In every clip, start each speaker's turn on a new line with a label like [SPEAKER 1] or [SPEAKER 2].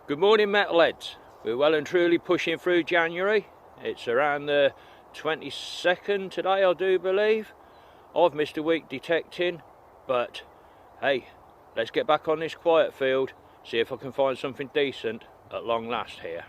[SPEAKER 1] Good morning, metalheads. We're well and truly pushing through January. It's around the 22nd today, I do believe. I've missed a week detecting, but hey, let's get back on this quiet field, see if I can find something decent at long last here.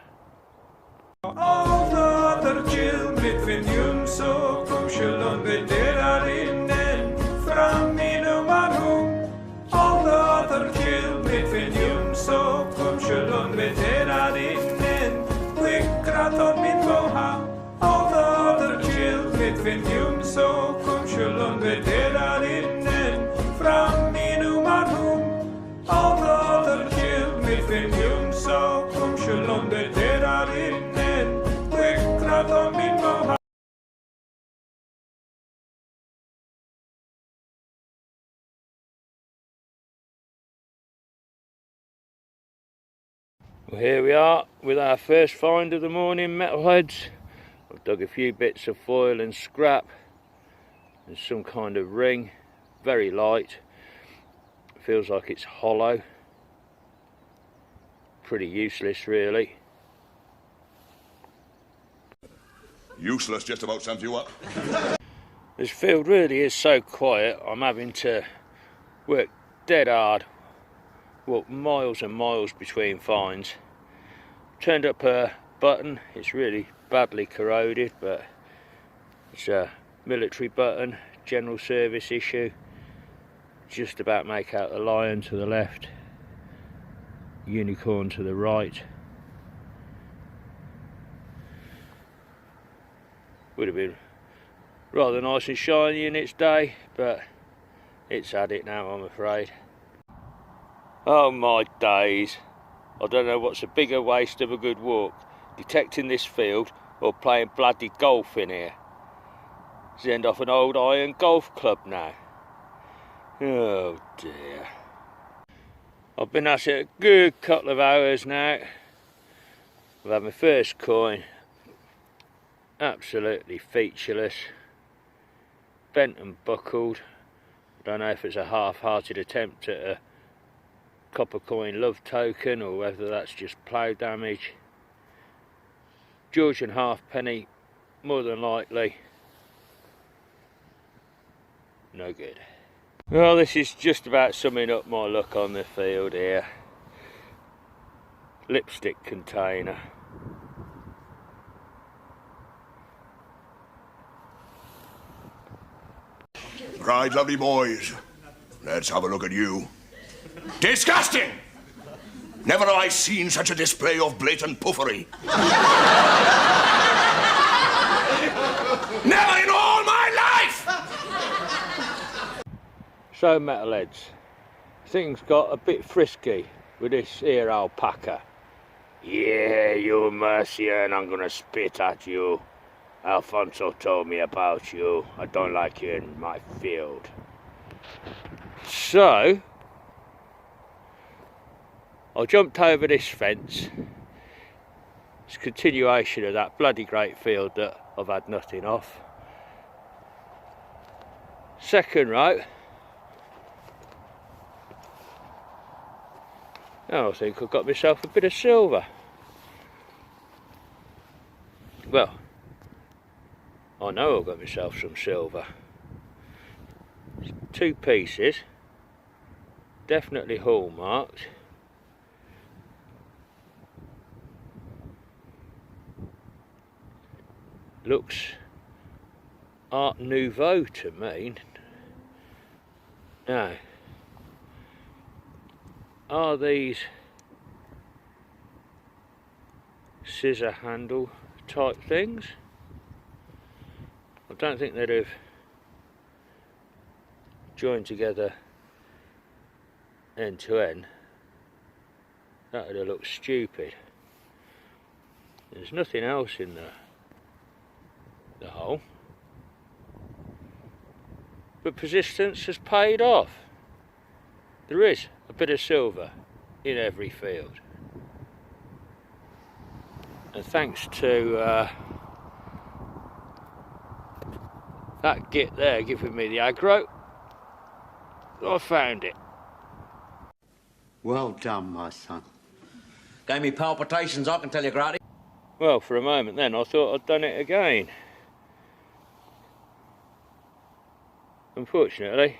[SPEAKER 1] Well, here we are with our first find of the morning, metalheads. I've dug a few bits of foil and scrap and some kind of ring, very light. Feels like it's hollow. Pretty useless, really.
[SPEAKER 2] Useless just about sums you up.
[SPEAKER 1] This field really is so quiet, I'm having to work dead hard. Walk miles and miles between finds. Turned up a button, it's really badly corroded, but it's a military button, general service issue. Just about make out the lion to the left, unicorn to the right. Would have been rather nice and shiny in its day, but it's had it now, I'm afraid. Oh my days, I don't know what's a bigger waste of a good walk, detecting this field or playing bloody golf in here. It's the end of an old iron golf club now. Oh dear. I've been at it a good couple of hours now. I've had my first coin, absolutely featureless, bent and buckled. I don't know if it's a half-hearted attempt at a copper coin love token or whether that's just plough damage. Georgian halfpenny, more than likely. No good. Well, this is just about summing up my luck on the field here. Lipstick container.
[SPEAKER 2] Right, lovely boys. Let's have a look at you. Disgusting! Never have I seen such a display of blatant puffery. Never in all my life!
[SPEAKER 1] So, metalheads, things got a bit frisky with this here alpaca. Yeah, you Mercian, I'm gonna spit at you. Alfonso told me about you. I don't like you in my field. So I jumped over this fence. It's a continuation of that bloody great field that I've had nothing off. Second row. Now I think I've got myself a bit of silver. Well, I know I've got myself some silver. It's 2 pieces, definitely hallmarked. Looks Art Nouveau to me. Now, are these scissor handle type things? I don't think they'd have joined together end to end. That would have looked stupid. There's nothing else in the hole. But persistence has paid off. There is a bit of silver in every field. And thanks to that git there giving me the aggro, I found it.
[SPEAKER 3] Well done, my son. Gave me palpitations, I can tell you, Grady.
[SPEAKER 1] Well, for a moment then I thought I'd done it again. Unfortunately,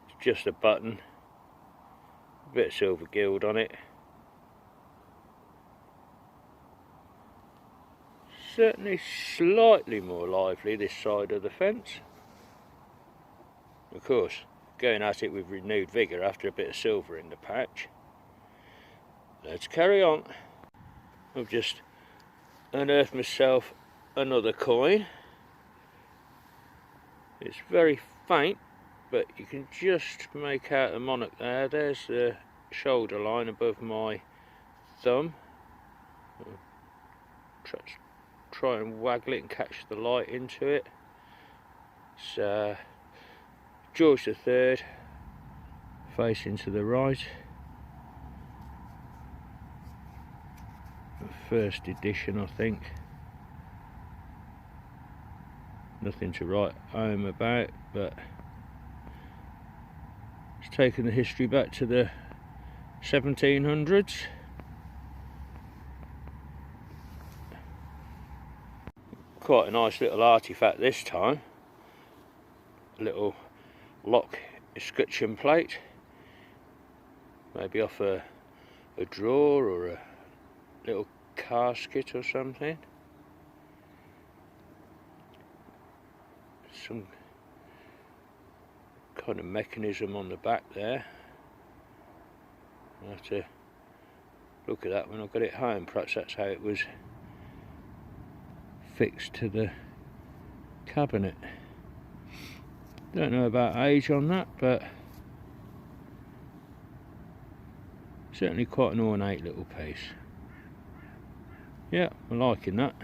[SPEAKER 1] it's just a button, a bit of silver gild on it. Certainly slightly more lively this side of the fence. Of course, going at it with renewed vigour after a bit of silver in the patch. Let's carry on. I've just unearthed myself another coin. It's very faint, but you can just make out the monarch there. There's the shoulder line above my thumb. I'll try and waggle it and catch the light into it. It's George III, facing to the right. First edition, I think. Nothing to write home about, but it's taken the history back to the 1700s. Quite a nice little artifact this time. A little lock escutcheon plate, maybe off a drawer or a little casket or something. Some kind of mechanism on the back there. I'll have to look at that when I got it home. Perhaps that's how it was fixed to the cabinet. Don't know about age on that, but certainly quite an ornate little piece. Yeah, I'm liking that.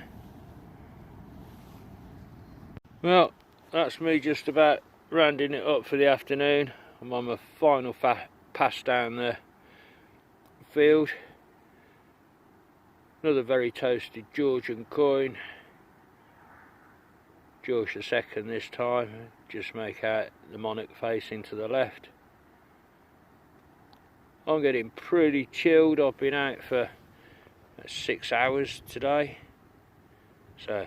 [SPEAKER 1] Well, that's me just about rounding it up for the afternoon. I'm on my final pass down the field. Another very toasted Georgian coin. George II this time. Just make out the monarch facing to the left. I'm getting pretty chilled. I've been out for 6 hours today. So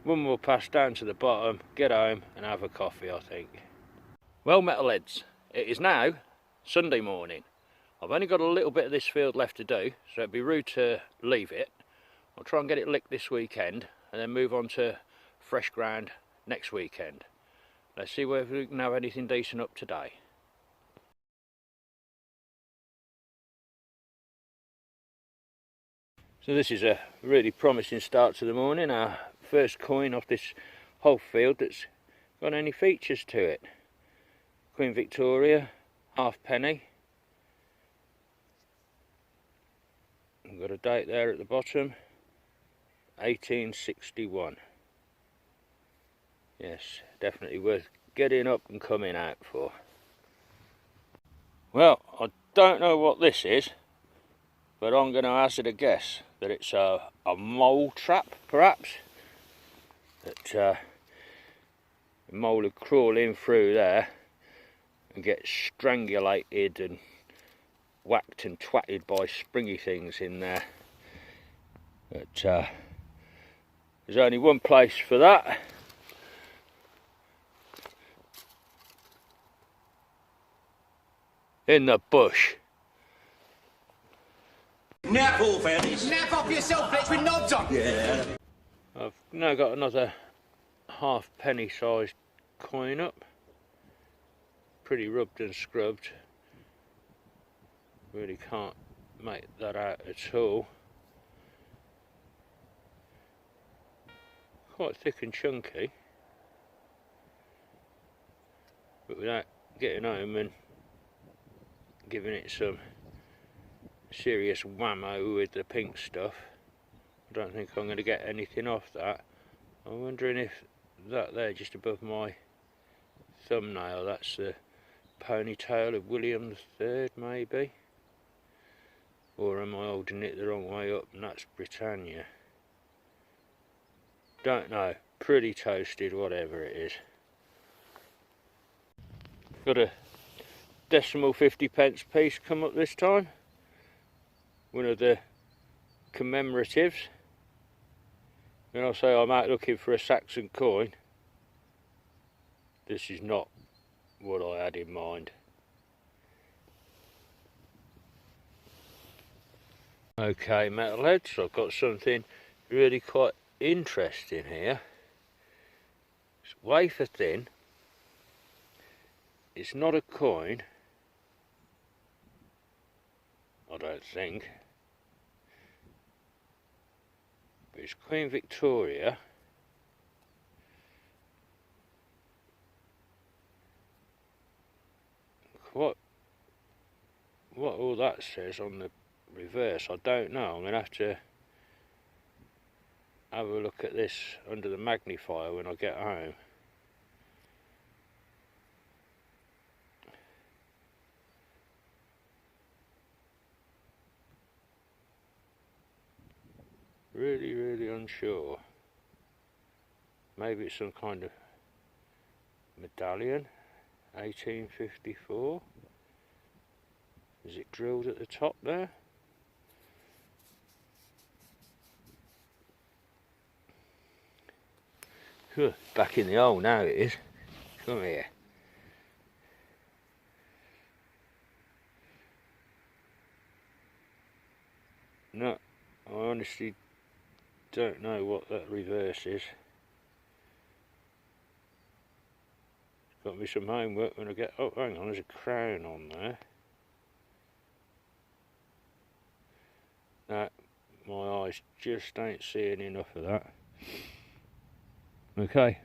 [SPEAKER 1] one more pass down to the bottom, get home and have a coffee, I think. Well, metalheads, it is now Sunday morning. I've only got a little bit of this field left to do, so it'd be rude to leave it. I'll try and get it licked this weekend and then move on to fresh ground next weekend. Let's see whether we can have anything decent up today. So this is a really promising start to the morning. Our first coin off this whole field that's got any features to it. Queen Victoria, halfpenny. We've got a date there at the bottom, 1861. Yes, definitely worth getting up and coming out for. Well, I don't know what this is, but I'm going to hazard a guess that it's a mole trap, perhaps. That a mole would crawl in through there and get strangulated and whacked and twatted by springy things in there. But there's only one place for that. In the bush.
[SPEAKER 3] Nap all fairness.
[SPEAKER 4] Nap off yourself, bitch, with knobs on!
[SPEAKER 3] Yeah.
[SPEAKER 1] I've now got another halfpenny sized coin up. Pretty rubbed and scrubbed. Really can't make that out at all. Quite thick and chunky. But without getting home and giving it some serious whammo with the pink stuff, I don't think I'm going to get anything off that. I'm wondering if that there just above my thumbnail, that's the ponytail of William III maybe, or am I holding it the wrong way up and that's Britannia? Don't know. Pretty toasted, whatever it is. Got a decimal 50p piece come up this time. one of the commemoratives. When I say I'm out looking for a Saxon coin, this is not what I had in mind. Okay, metalheads, I've got something really quite interesting here. It's wafer thin. It's not a coin, I don't think, but it's Queen Victoria. What all that says on the reverse, I don't know. I'm going to have a look at this under the magnifier when I get home. Really unsure. Maybe it's some kind of medallion. 1854. Is it drilled at the top there? Back in the hole now it is. Come here. No, I honestly don't know what that reverse is. Got me some homework when I get... Oh, hang on, there's a crown on there. No, my eyes just ain't seeing enough of that. Okay.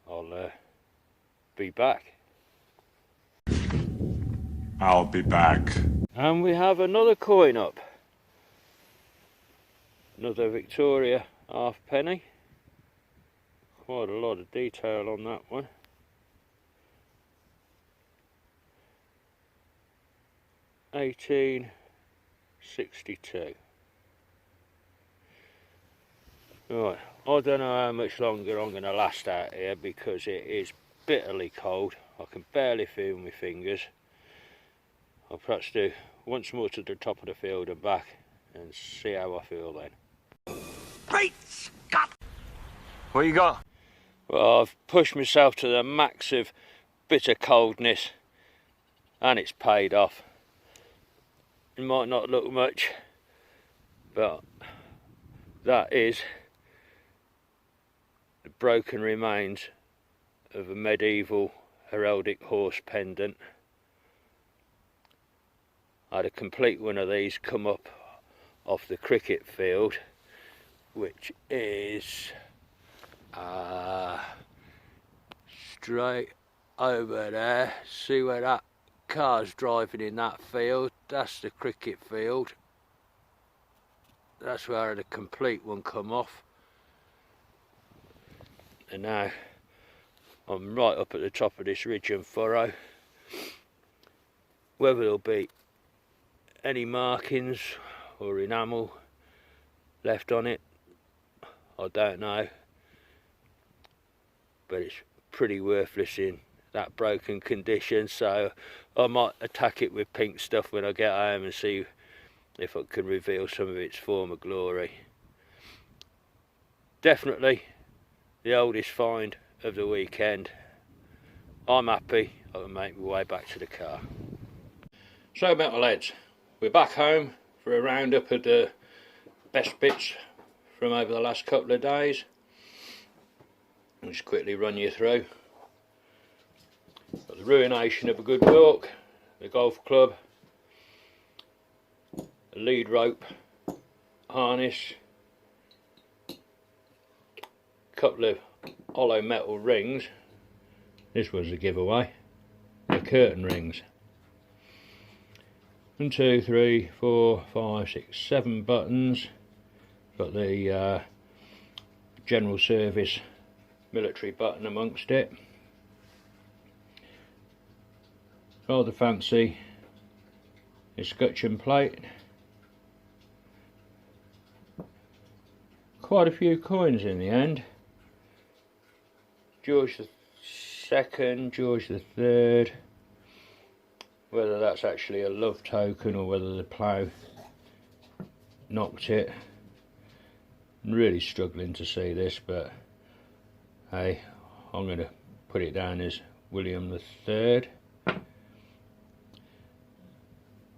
[SPEAKER 1] I'll be back.
[SPEAKER 5] I'll be back.
[SPEAKER 1] And we have another coin up. Another Victoria halfpenny. Quite a lot of detail on that one. £1862. Right, I don't know how much longer I'm going to last out here because it is bitterly cold. I can barely feel my fingers. I'll perhaps do once more to the top of the field and back and see how I feel then.
[SPEAKER 3] Great Scott!
[SPEAKER 5] What you got?
[SPEAKER 1] Well, I've pushed myself to the max of bitter coldness and it's paid off. It might not look much, but that is the broken remains of a medieval heraldic horse pendant. I had a complete one of these come up off the cricket field, which is straight over there. See where that car's driving in that field? That's the cricket field. That's where I had a complete one come off. And now I'm right up at the top of this ridge and furrow. Whether there'll be any markings or enamel left on it, I don't know, but it's pretty worthless in that broken condition, so I might attack it with pink stuff when I get home and see if I can reveal some of its former glory. Definitely the oldest find of the weekend. I'm happy. I can make my way back to the car. So metalheads, we're back home for a roundup of the best bits from over the last couple of days. I'll just quickly run you through. Got the ruination of a good walk, the golf club, a lead rope harness, a couple of hollow metal rings. This was a giveaway. The curtain rings. 1, 2, 3, 4, 5, 6, 7 buttons. Got the general service military button amongst it. Rather fancy escutcheon plate. Quite a few coins in the end. George II, George III, Whether that's actually a love token or whether the plough knocked it, I'm really struggling to see this, but hey, I'm going to put it down as William III.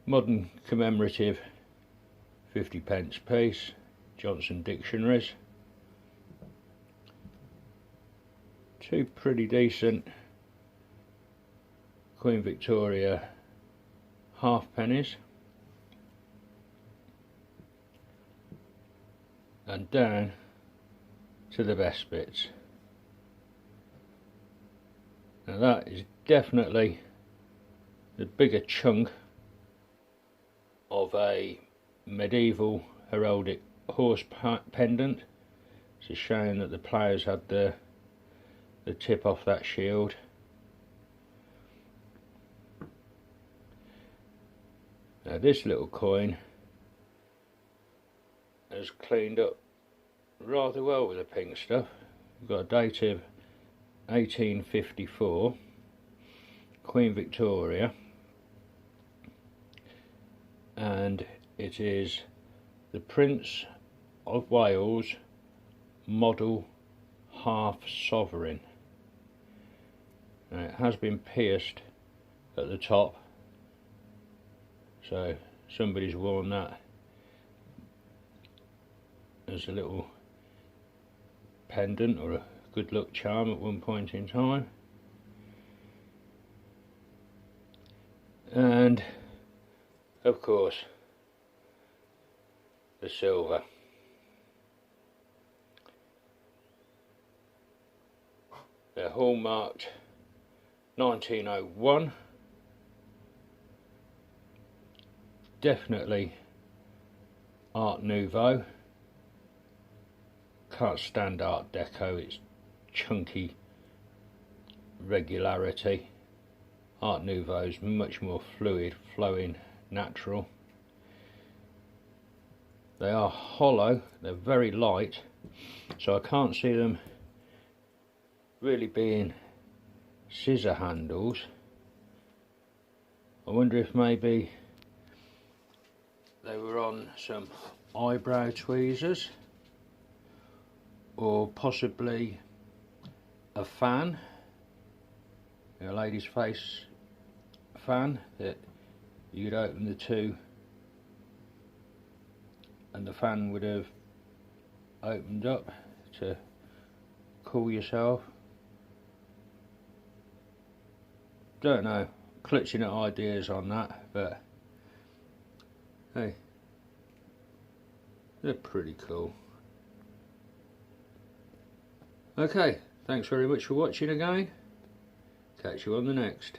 [SPEAKER 1] Modern commemorative 50p piece, Johnson Dictionaries. Two pretty decent Queen Victoria halfpennies. And down to the best bits. Now that is definitely the bigger chunk of a medieval heraldic horse pendant. It's a shame that the ploughs had the tip off that shield. Now this little coin has cleaned up rather well with the pink stuff. We've got a date of 1854, Queen Victoria, and it is the Prince of Wales model half sovereign. Now it has been pierced at the top, so somebody's worn that as a little pendant or a good luck charm at one point in time. And of course the silver. They're hallmarked 1901. Definitely Art Nouveau. Can't stand Art Deco, it's chunky regularity. Art Nouveau's much more fluid, flowing, natural. They are hollow, they're very light, so I can't see them really being scissor handles. I wonder if maybe they were on some eyebrow tweezers, or possibly a fan, a lady's face fan that you'd open the two and the fan would have opened up to cool yourself. Don't know, clutching at ideas on that, but hey, they're pretty cool. Okay, thanks very much for watching again. Catch you on the next.